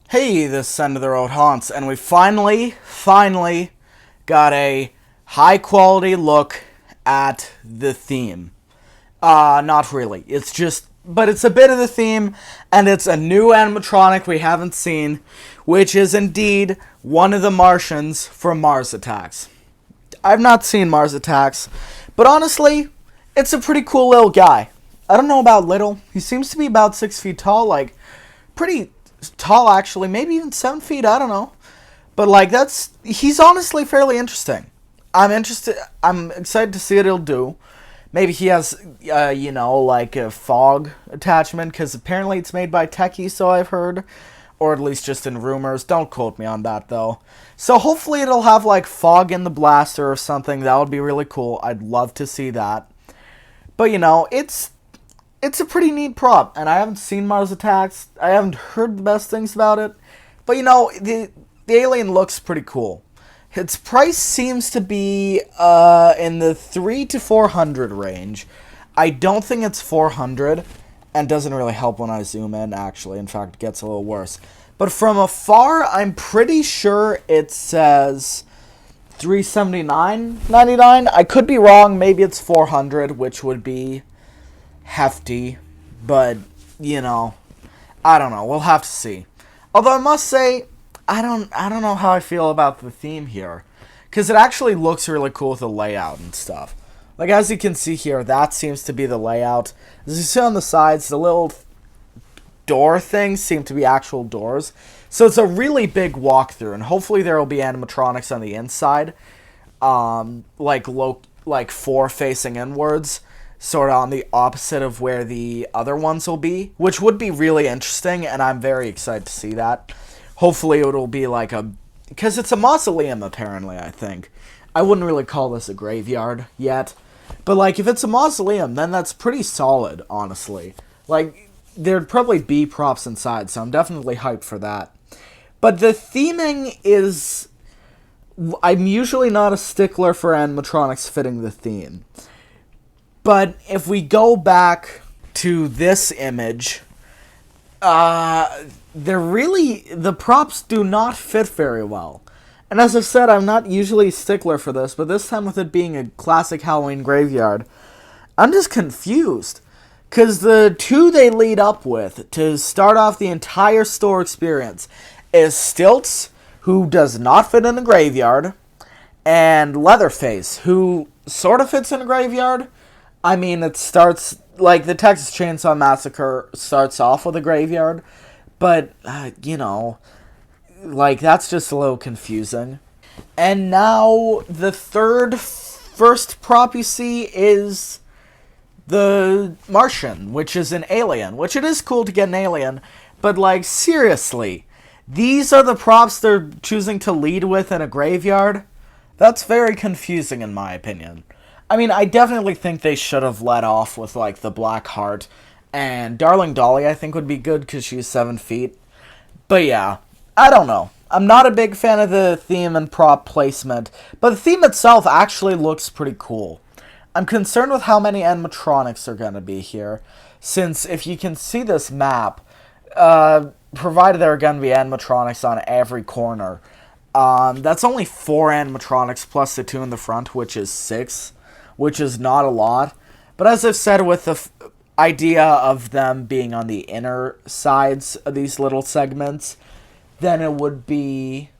Hey, this is End of the Road Haunts, and we finally got a high quality look at the theme. Not really. But it's a bit of the theme, and it's a new animatronic we haven't seen, which is indeed one of the Martians from Mars Attacks. I've not seen Mars Attacks, but honestly, it's a pretty cool little guy. I don't know about little. He seems to be about 6 feet tall, like, pretty tall actually, maybe even 7 feet, I don't know. But like he's honestly fairly interesting. I'm excited to see what he'll do. Maybe he has, like a fog attachment, because apparently it's made by Techie, so I've heard. Or at least just in rumors. Don't quote me on that, though. So hopefully it'll have, like, fog in the blaster or something. That would be really cool. I'd love to see that. But, it's a pretty neat prop, and I haven't seen Mars Attacks. I haven't heard the best things about it. But, the alien looks pretty cool. Its price seems to be in the 300 to 400 range. I don't think it's 400, and doesn't really help when I zoom in, actually. In fact, it gets a little worse. But from afar, I'm pretty sure it says $379.99. I could be wrong. Maybe it's 400, which would be hefty. But, I don't know. We'll have to see. Although I must say, I don't know how I feel about the theme here, because it actually looks really cool with the layout and stuff. Like, as you can see here, that seems to be the layout. As you see on the sides, the little door things seem to be actual doors. So it's a really big walkthrough, and hopefully there will be animatronics on the inside, like 4 facing inwards, sort of on the opposite of where the other ones will be, which would be really interesting, and I'm very excited to see that. Hopefully it'll be like because it's a mausoleum, apparently, I think. I wouldn't really call this a graveyard yet. But, like, if it's a mausoleum, then that's pretty solid, honestly. Like, there'd probably be props inside, so I'm definitely hyped for that. But the theming is... I'm usually not a stickler for animatronics fitting the theme. But if we go back to this image... the props do not fit very well. And as I said, I'm not usually a stickler for this, but this time with it being a classic Halloween graveyard, I'm just confused. Because the two they lead up with, to start off the entire store experience, is Stilts, who does not fit in a graveyard, and Leatherface, who sort of fits in a graveyard. I mean, it starts... Like, the Texas Chainsaw Massacre starts off with a graveyard, but, like, that's just a little confusing. And now, the first prop you see is the Martian, which is an alien, which it is cool to get an alien, but, like, seriously, these are the props they're choosing to lead with in a graveyard? That's very confusing, in my opinion. I mean, I definitely think they should have let off with, like, the Black Heart. And Darling Dolly, I think, would be good because she's 7 feet. But yeah, I don't know. I'm not a big fan of the theme and prop placement. But the theme itself actually looks pretty cool. I'm concerned with how many animatronics are going to be here. Since, if you can see this map, provided there are going to be animatronics on every corner, that's only 4 animatronics plus the 2 in the front, which is 6. Which is not a lot. But as I've said, with the idea of them being on the inner sides of these little segments, then it would be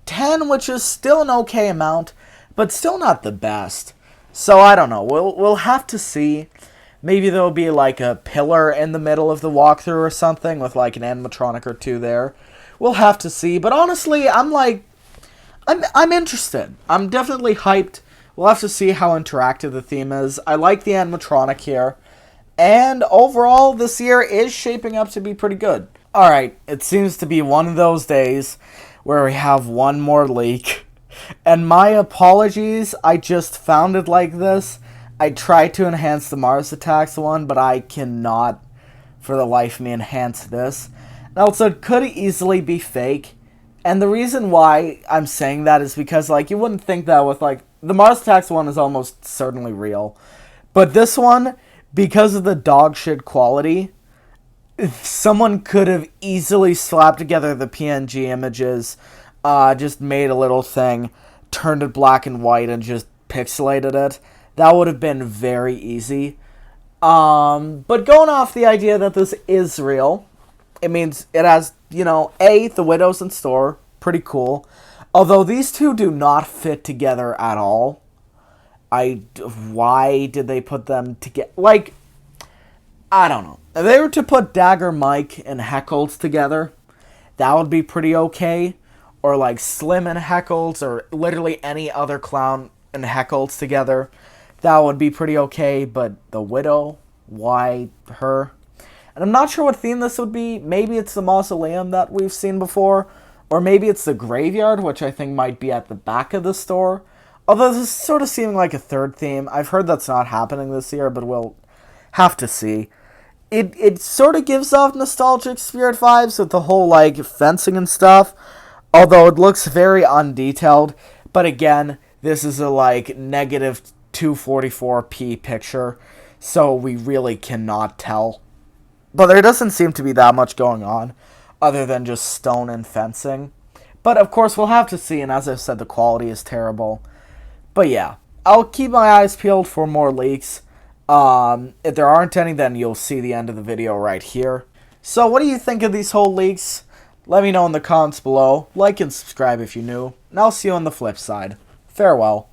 10, which is still an okay amount, but still not the best. So I don't know. We'll have to see. Maybe there'll be like a pillar in the middle of the walkthrough or something with like an animatronic or 2 there. We'll have to see. But honestly, I'm interested. I'm definitely hyped. We'll have to see how interactive the theme is. I like the animatronic here. And overall, this year is shaping up to be pretty good. Alright, it seems to be one of those days where we have one more leak. And my apologies, I just found it like this. I tried to enhance the Mars Attacks one, but I cannot, for the life of me, enhance this. And also, it could easily be fake. And the reason why I'm saying that is because, like, you wouldn't think that with, like, the Mars Attacks one is almost certainly real. But this one, because of the dog shit quality, someone could have easily slapped together the PNG images, just made a little thing, turned it black and white, and just pixelated it. That would have been very easy. But going off the idea that this is real, it means it has, the Widows in store. Pretty cool. Although these two do not fit together at all. Why did they put them together? Like, I don't know. If they were to put Dagger Mike and Heckles together, that would be pretty okay. Or like Slim and Heckles, or literally any other clown and Heckles together, that would be pretty okay. But the Widow, why her? And I'm not sure what theme this would be. Maybe it's the mausoleum that we've seen before. Or maybe it's the graveyard, which I think might be at the back of the store. Although this is sort of seeming like a third theme. I've heard that's not happening this year, but we'll have to see. It sort of gives off nostalgic Spirit vibes with the whole, like, fencing and stuff. Although it looks very undetailed. But again, this is a, like, negative 244p picture. So we really cannot tell. But there doesn't seem to be that much going on, other than just stone and fencing. But of course, we'll have to see, and as I said, the quality is terrible. But yeah, I'll keep my eyes peeled for more leaks. If there aren't any, then you'll see the end of the video right here. So what do you think of these whole leaks? Let me know in the comments below. Like and subscribe if you're new, and I'll see you on the flip side. Farewell.